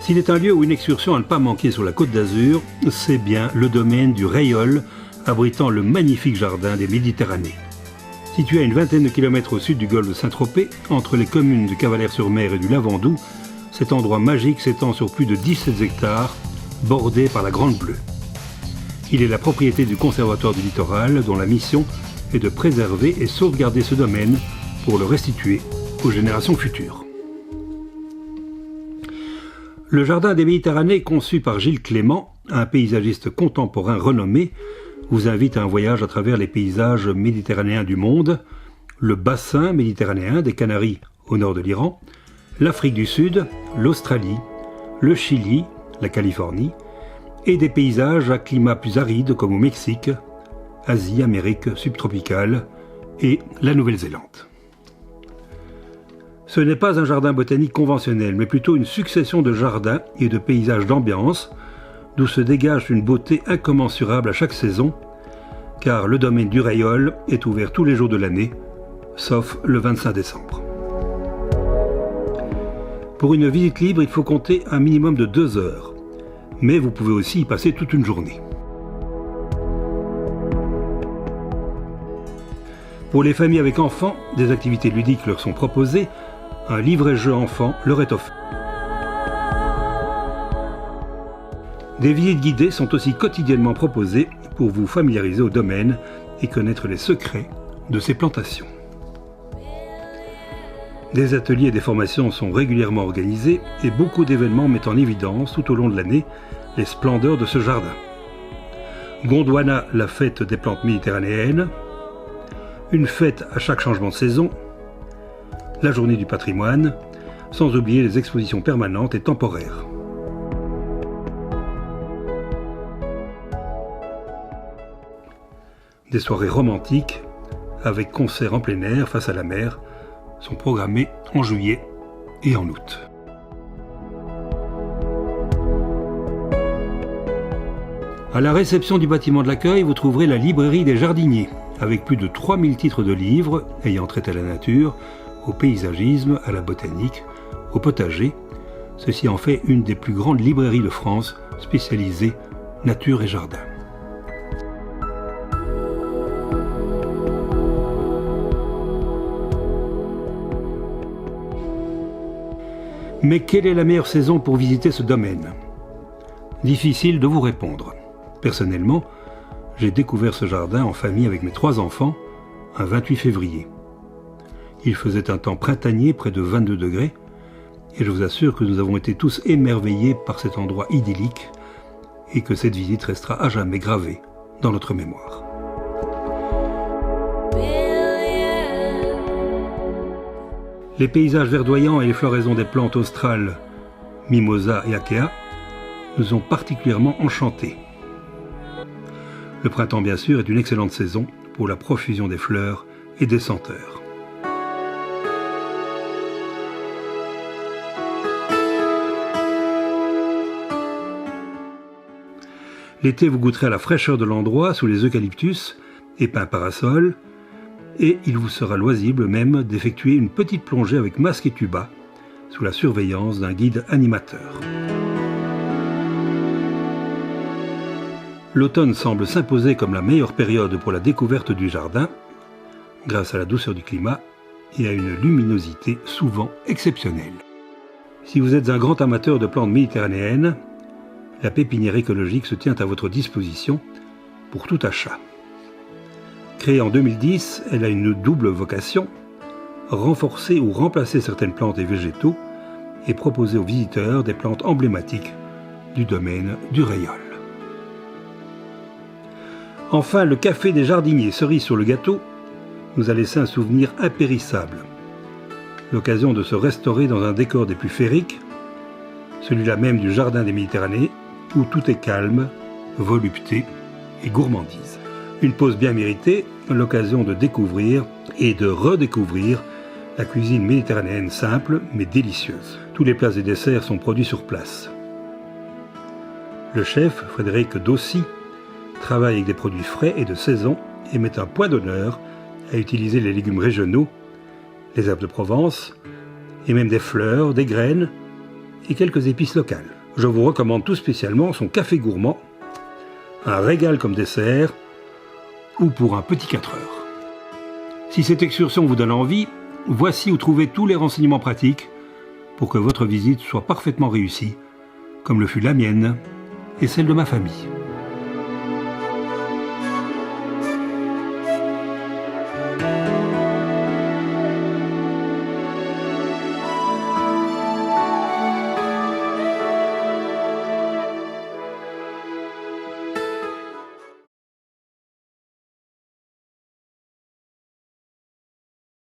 S'il est un lieu ou une excursion à ne pas manquer sur la Côte d'Azur, c'est bien le domaine du Rayol, abritant le magnifique jardin des Méditerranées. Situé à une vingtaine de kilomètres au sud du golfe de Saint-Tropez, entre les communes de Cavalères-sur-Mer et du Lavandou, cet endroit magique s'étend sur plus de 17 hectares, bordé par la Grande Bleue. Il est la propriété du Conservatoire du Littoral, dont la mission est de préserver et sauvegarder ce domaine pour le restituer aux générations futures. Le Jardin des Méditerranées, conçu par Gilles Clément, un paysagiste contemporain renommé, vous invite à un voyage à travers les paysages méditerranéens du monde, le bassin méditerranéen des Canaries au nord de l'Iran, l'Afrique du Sud, l'Australie, le Chili, la Californie, et des paysages à climat plus aride comme au Mexique, Asie, Amérique subtropicale et la Nouvelle-Zélande. Ce n'est pas un jardin botanique conventionnel, mais plutôt une succession de jardins et de paysages d'ambiance, d'où se dégage une beauté incommensurable à chaque saison, car le domaine du Rayol est ouvert tous les jours de l'année, sauf le 25 décembre. Pour une visite libre, il faut compter un minimum de 2 heures, mais vous pouvez aussi y passer toute une journée. Pour les familles avec enfants, des activités ludiques leur sont proposées, un livret-jeu enfant leur est offert. Des visites guidées sont aussi quotidiennement proposées pour vous familiariser au domaine et connaître les secrets de ces plantations. Des ateliers et des formations sont régulièrement organisés et beaucoup d'événements mettent en évidence tout au long de l'année les splendeurs de ce jardin. Gondwana, la fête des plantes méditerranéennes, une fête à chaque changement de saison, la journée du patrimoine, sans oublier les expositions permanentes et temporaires. Des soirées romantiques, avec concerts en plein air face à la mer, sont programmées en juillet et en août. À la réception du bâtiment de l'accueil, vous trouverez la librairie des jardiniers, avec plus de 3000 titres de livres ayant trait à la nature, au paysagisme, à la botanique, au potager. Ceci en fait une des plus grandes librairies de France, spécialisée nature et jardin. Mais quelle est la meilleure saison pour visiter ce domaine ? Difficile de vous répondre. Personnellement, j'ai découvert ce jardin en famille avec mes 3 enfants, un 28 février. Il faisait un temps printanier, près de 22 degrés, et je vous assure que nous avons été tous émerveillés par cet endroit idyllique et que cette visite restera à jamais gravée dans notre mémoire. Les paysages verdoyants et les floraisons des plantes australes, Mimosa et Akea, nous ont particulièrement enchantés. Le printemps, bien sûr, est une excellente saison pour la profusion des fleurs et des senteurs. L'été, vous goûterez à la fraîcheur de l'endroit sous les eucalyptus et pins parasols, et il vous sera loisible même d'effectuer une petite plongée avec masque et tuba, sous la surveillance d'un guide animateur. L'automne semble s'imposer comme la meilleure période pour la découverte du jardin, grâce à la douceur du climat et à une luminosité souvent exceptionnelle. Si vous êtes un grand amateur de plantes méditerranéennes, la pépinière écologique se tient à votre disposition pour tout achat. Créée en 2010, elle a une double vocation, renforcer ou remplacer certaines plantes et végétaux et proposer aux visiteurs des plantes emblématiques du domaine du Rayol. Enfin, le café des jardiniers cerise sur le gâteau nous a laissé un souvenir impérissable. L'occasion de se restaurer dans un décor des plus féeriques, celui-là même du Jardin des Méditerranées, où tout est calme, volupté et gourmandise. Une pause bien méritée, l'occasion de découvrir et de redécouvrir la cuisine méditerranéenne simple mais délicieuse. Tous les plats et desserts sont produits sur place. Le chef, Frédéric Dossi, travaille avec des produits frais et de saison et met un point d'honneur à utiliser les légumes régionaux, les herbes de Provence, et même des fleurs, des graines et quelques épices locales. je vous recommande tout spécialement son café gourmand, un régal comme dessert, ou pour un petit 4 heures. Si cette excursion vous donne envie, voici où trouver tous les renseignements pratiques pour que votre visite soit parfaitement réussie, comme le fut la mienne et celle de ma famille.